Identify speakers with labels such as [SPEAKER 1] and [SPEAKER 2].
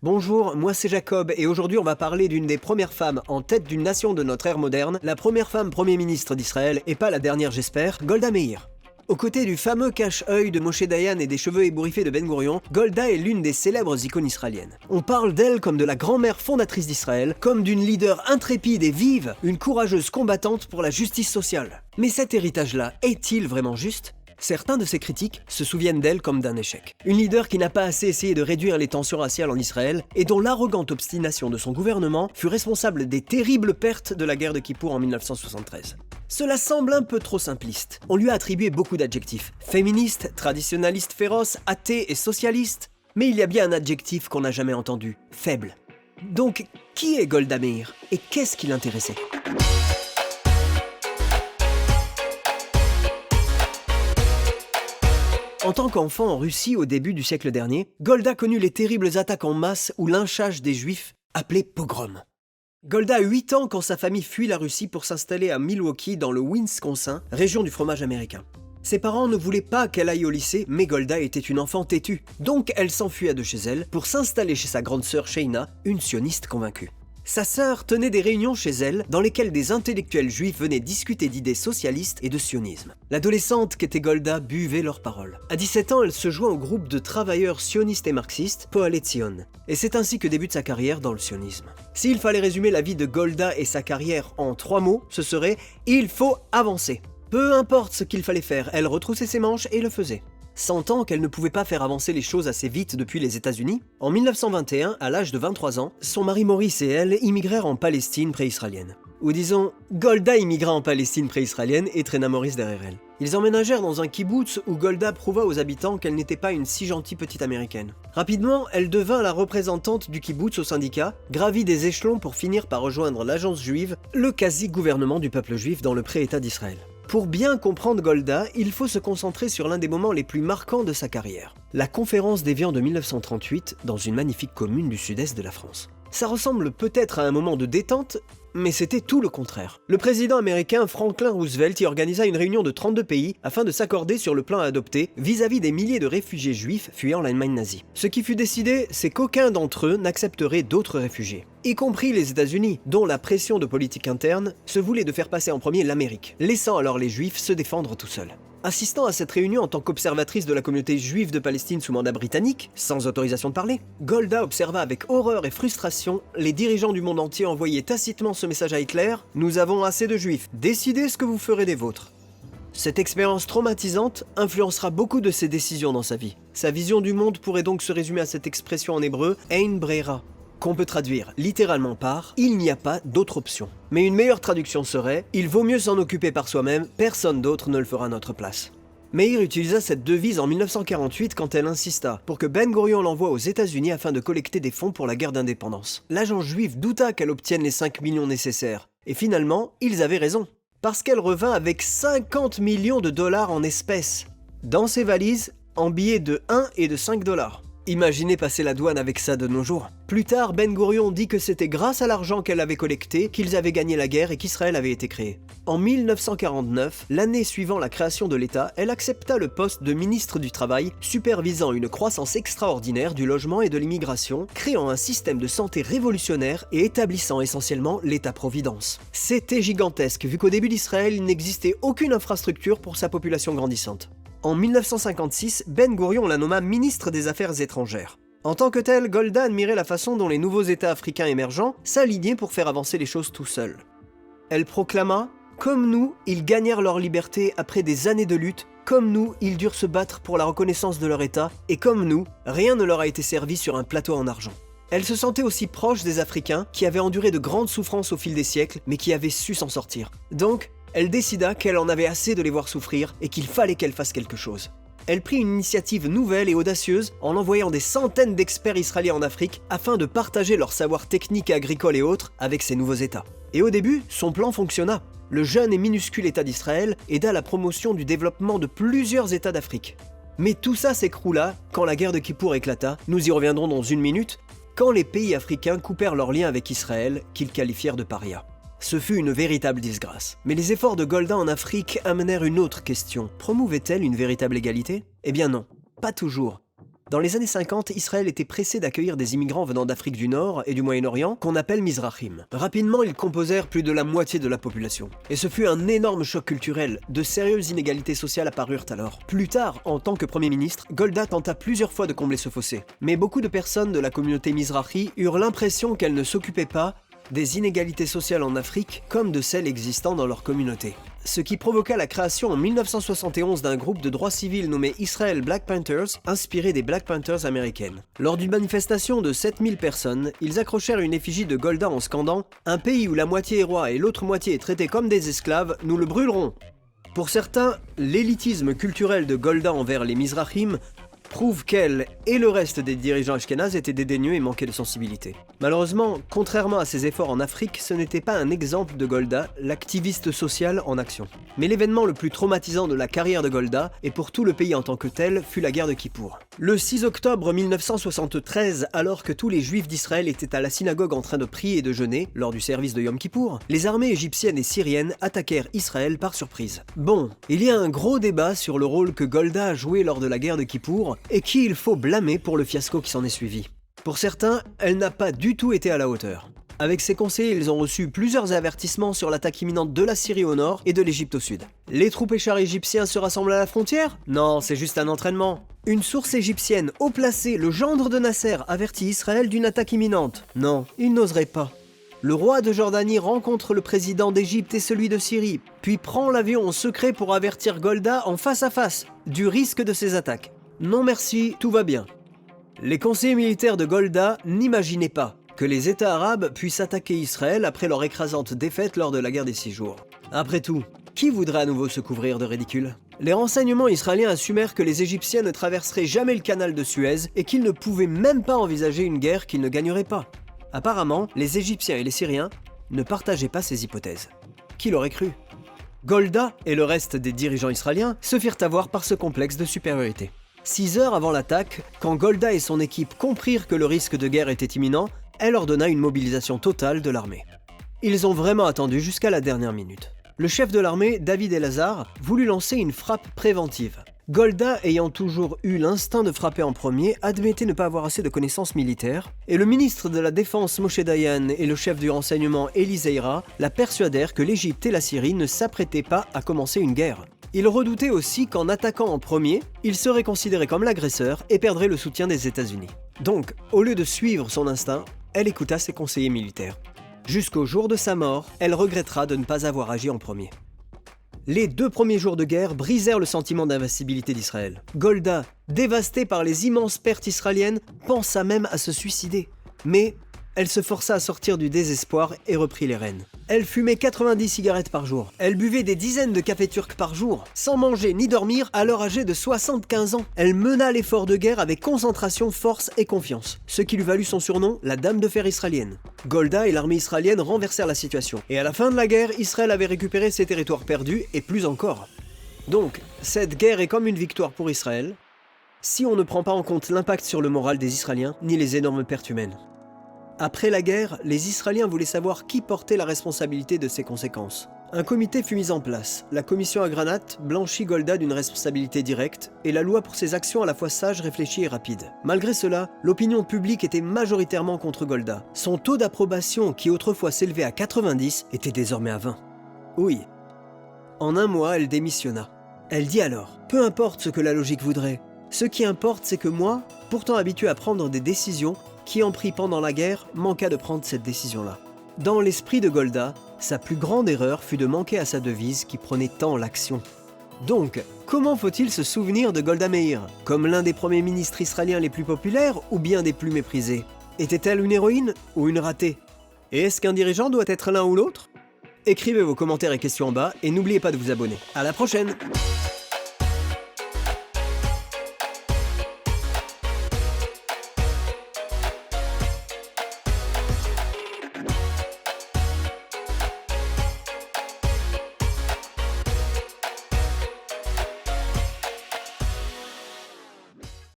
[SPEAKER 1] Bonjour, moi c'est Jacob et aujourd'hui on va parler d'une des premières femmes en tête d'une nation de notre ère moderne, la première femme Premier ministre d'Israël et pas la dernière j'espère, Golda Meir. Aux côtés du fameux cache-œil de Moshe Dayan et des cheveux ébouriffés de Ben Gourion, Golda est l'une des célèbres icônes israéliennes. On parle d'elle comme de la grand-mère fondatrice d'Israël, comme d'une leader intrépide et vive, une courageuse combattante pour la justice sociale. Mais cet héritage-là, est-il vraiment juste ? Certains de ses critiques se souviennent d'elle comme d'un échec. Une leader qui n'a pas assez essayé de réduire les tensions raciales en Israël et dont l'arrogante obstination de son gouvernement fut responsable des terribles pertes de la guerre de Kippour en 1973. Cela semble un peu trop simpliste. On lui a attribué beaucoup d'adjectifs. Féministe, traditionnaliste féroce, athée et socialiste. Mais il y a bien un adjectif qu'on n'a jamais entendu. Faible. Donc, qui est Golda Meir et qu'est-ce qui l'intéressait ? En tant qu'enfant en Russie au début du siècle dernier, Golda connut les terribles attaques en masse ou lynchage des juifs, appelés pogroms. Golda a 8 ans quand sa famille fuit la Russie pour s'installer à Milwaukee dans le Wisconsin, région du fromage américain. Ses parents ne voulaient pas qu'elle aille au lycée, mais Golda était une enfant têtue. Donc elle s'enfuit à deux chez elle pour s'installer chez sa grande sœur Sheina, une sioniste convaincue. Sa sœur tenait des réunions chez elle dans lesquelles des intellectuels juifs venaient discuter d'idées socialistes et de sionisme. L'adolescente qu'était Golda buvait leurs paroles. À 17 ans, elle se joint au groupe de travailleurs sionistes et marxistes, Poalet Zion. Et c'est ainsi que débute sa carrière dans le sionisme. S'il fallait résumer la vie de Golda et sa carrière en 3 mots, ce serait « il faut avancer ». Peu importe ce qu'il fallait faire, elle retroussait ses manches et le faisait. Sentant qu'elle ne pouvait pas faire avancer les choses assez vite depuis les États-Unis, en 1921, à l'âge de 23 ans, son mari Maurice et elle immigrèrent en Palestine pré-israélienne. Ou disons, Golda immigra en Palestine pré-israélienne et traîna Maurice derrière elle. Ils emménagèrent dans un kibboutz où Golda prouva aux habitants qu'elle n'était pas une si gentille petite américaine. Rapidement, elle devint la représentante du kibboutz au syndicat, gravit des échelons pour finir par rejoindre l'agence juive, le quasi-gouvernement du peuple juif dans le pré-État d'Israël. Pour bien comprendre Golda, il faut se concentrer sur l'un des moments les plus marquants de sa carrière. La conférence d'Évian de 1938 dans une magnifique commune du sud-est de la France. Ça ressemble peut-être à un moment de détente, mais c'était tout le contraire. Le président américain Franklin Roosevelt y organisa une réunion de 32 pays afin de s'accorder sur le plan à adopter vis-à-vis des milliers de réfugiés juifs fuyant l'Allemagne nazie. Ce qui fut décidé, c'est qu'aucun d'entre eux n'accepterait d'autres réfugiés, y compris les États-Unis, dont la pression de politique interne se voulait de faire passer en premier l'Amérique, laissant alors les juifs se défendre tout seuls. Assistant à cette réunion en tant qu'observatrice de la communauté juive de Palestine sous mandat britannique, sans autorisation de parler, Golda observa avec horreur et frustration les dirigeants du monde entier envoyer tacitement ce message à Hitler « Nous avons assez de juifs, décidez ce que vous ferez des vôtres ». Cette expérience traumatisante influencera beaucoup de ses décisions dans sa vie. Sa vision du monde pourrait donc se résumer à cette expression en hébreu « Ein Breira », qu'on peut traduire littéralement par « il n'y a pas d'autre option ». Mais une meilleure traduction serait « il vaut mieux s'en occuper par soi-même, personne d'autre ne le fera à notre place ». Meir utilisa cette devise en 1948 quand elle insista pour que Ben Gourion l'envoie aux États-Unis afin de collecter des fonds pour la guerre d'indépendance. L'agent juif douta qu'elle obtienne les 5 millions nécessaires. Et finalement, ils avaient raison. Parce qu'elle revint avec 50 millions de dollars en espèces. Dans ses valises, en billets de 1 et de 5 dollars. Imaginez passer la douane avec ça de nos jours. Plus tard, Ben Gourion dit que c'était grâce à l'argent qu'elle avait collecté qu'ils avaient gagné la guerre et qu'Israël avait été créé. En 1949, l'année suivant la création de l'État, elle accepta le poste de ministre du Travail, supervisant une croissance extraordinaire du logement et de l'immigration, créant un système de santé révolutionnaire et établissant essentiellement l'État-providence. C'était gigantesque, vu qu'au début d'Israël, il n'existait aucune infrastructure pour sa population grandissante. En 1956, Ben Gourion la nomma ministre des Affaires étrangères. En tant que tel, Golda admirait la façon dont les nouveaux États africains émergents s'alignaient pour faire avancer les choses tout seuls. Elle proclama « Comme nous, ils gagnèrent leur liberté après des années de lutte, comme nous, ils durent se battre pour la reconnaissance de leur État, et comme nous, rien ne leur a été servi sur un plateau en argent. » Elle se sentait aussi proche des Africains qui avaient enduré de grandes souffrances au fil des siècles, mais qui avaient su s'en sortir. Donc, elle décida qu'elle en avait assez de les voir souffrir et qu'il fallait qu'elle fasse quelque chose. Elle prit une initiative nouvelle et audacieuse en envoyant des centaines d'experts israéliens en Afrique afin de partager leurs savoirs techniques, agricoles et autres avec ces nouveaux États. Et au début, son plan fonctionna. Le jeune et minuscule État d'Israël aida à la promotion du développement de plusieurs États d'Afrique. Mais tout ça s'écroula quand la guerre de Kippour éclata, nous y reviendrons dans une minute, quand les pays africains coupèrent leurs liens avec Israël, qu'ils qualifièrent de paria. Ce fut une véritable disgrâce. Mais les efforts de Golda en Afrique amenèrent une autre question. Promouvait-elle une véritable égalité ? Eh bien non, pas toujours. Dans les années 50, Israël était pressé d'accueillir des immigrants venant d'Afrique du Nord et du Moyen-Orient, qu'on appelle Mizrahim. Rapidement, ils composèrent plus de la moitié de la population. Et ce fut un énorme choc culturel. De sérieuses inégalités sociales apparurent alors. Plus tard, en tant que Premier ministre, Golda tenta plusieurs fois de combler ce fossé. Mais beaucoup de personnes de la communauté Mizrahi eurent l'impression qu'elle ne s'occupait pas des inégalités sociales en Afrique comme de celles existant dans leur communauté. Ce qui provoqua la création en 1971 d'un groupe de droit civil nommé Israel Black Panthers, inspiré des Black Panthers américaines. Lors d'une manifestation de 7000 personnes, ils accrochèrent une effigie de Golda en scandant « Un pays où la moitié est roi et l'autre moitié est traitée comme des esclaves, nous le brûlerons ». Pour certains, l'élitisme culturel de Golda envers les Mizrahim prouve qu'elle et le reste des dirigeants ashkénazes étaient dédaigneux et manquaient de sensibilité. Malheureusement, contrairement à ses efforts en Afrique, ce n'était pas un exemple de Golda, l'activiste sociale en action. Mais l'événement le plus traumatisant de la carrière de Golda, et pour tout le pays en tant que tel, fut la guerre de Kippour. Le 6 octobre 1973, alors que tous les juifs d'Israël étaient à la synagogue en train de prier et de jeûner, lors du service de Yom Kippour, les armées égyptiennes et syriennes attaquèrent Israël par surprise. Bon, il y a un gros débat sur le rôle que Golda a joué lors de la guerre de Kippour, et qui il faut blâmer pour le fiasco qui s'en est suivi. Pour certains, elle n'a pas du tout été à la hauteur. Avec ses conseillers, ils ont reçu plusieurs avertissements sur l'attaque imminente de la Syrie au nord et de l'Égypte au sud. Les troupes et chars égyptiens se rassemblent à la frontière? Non, c'est juste un entraînement. Une source égyptienne haut placée, le gendre de Nasser, avertit Israël d'une attaque imminente. Non, il n'oserait pas. Le roi de Jordanie rencontre le président d'Égypte et celui de Syrie, puis prend l'avion en secret pour avertir Golda en face à face du risque de ces attaques. Non merci, tout va bien. Les conseillers militaires de Golda n'imaginaient pas que les États arabes puissent attaquer Israël après leur écrasante défaite lors de la guerre des 6 jours. Après tout, qui voudrait à nouveau se couvrir de ridicule? Les renseignements israéliens assumèrent que les Égyptiens ne traverseraient jamais le canal de Suez et qu'ils ne pouvaient même pas envisager une guerre qu'ils ne gagneraient pas. Apparemment, les Égyptiens et les Syriens ne partageaient pas ces hypothèses. Qui l'aurait cru? Golda et le reste des dirigeants israéliens se firent avoir par ce complexe de supériorité. 6 heures avant l'attaque, quand Golda et son équipe comprirent que le risque de guerre était imminent, elle ordonna une mobilisation totale de l'armée. Ils ont vraiment attendu jusqu'à la dernière minute. Le chef de l'armée, David Elazar, voulut lancer une frappe préventive. Golda, ayant toujours eu l'instinct de frapper en premier, admettait ne pas avoir assez de connaissances militaires, et le ministre de la Défense Moshe Dayan et le chef du renseignement Eli Zeira la persuadèrent que l'Égypte et la Syrie ne s'apprêtaient pas à commencer une guerre. Il redoutait aussi qu'en attaquant en premier, il serait considéré comme l'agresseur et perdrait le soutien des États-Unis. Donc, au lieu de suivre son instinct, elle écouta ses conseillers militaires. Jusqu'au jour de sa mort, elle regrettera de ne pas avoir agi en premier. Les 2 premiers jours de guerre brisèrent le sentiment d'invincibilité d'Israël. Golda, dévastée par les immenses pertes israéliennes, pensa même à se suicider. Mais elle se força à sortir du désespoir et reprit les rênes. Elle fumait 90 cigarettes par jour. Elle buvait des dizaines de cafés turcs par jour, sans manger ni dormir, alors âgée de 75 ans. Elle mena l'effort de guerre avec concentration, force et confiance, ce qui lui valut son surnom, la Dame de fer israélienne. Golda et l'armée israélienne renversèrent la situation. Et à la fin de la guerre, Israël avait récupéré ses territoires perdus, et plus encore. Donc, cette guerre est comme une victoire pour Israël, si on ne prend pas en compte l'impact sur le moral des Israéliens, ni les énormes pertes humaines. Après la guerre, les Israéliens voulaient savoir qui portait la responsabilité de ces conséquences. Un comité fut mis en place. La commission à Granat blanchit Golda d'une responsabilité directe, et la loi pour ses actions à la fois sage, réfléchie et rapide. Malgré cela, l'opinion publique était majoritairement contre Golda. Son taux d'approbation, qui autrefois s'élevait à 90, était désormais à 20. Oui. En un mois, elle démissionna. Elle dit alors « Peu importe ce que la logique voudrait. Ce qui importe, c'est que moi, pourtant habitué à prendre des décisions, qui en prit pendant la guerre, manqua de prendre cette décision-là. » Dans l'esprit de Golda, sa plus grande erreur fut de manquer à sa devise qui prenait tant l'action. Donc, comment faut-il se souvenir de Golda Meir? Comme l'un des premiers ministres israéliens les plus populaires ou bien des plus méprisés? Était-elle une héroïne ou une ratée? Et est-ce qu'un dirigeant doit être l'un ou l'autre? Écrivez vos commentaires et questions en bas et n'oubliez pas de vous abonner. À la prochaine!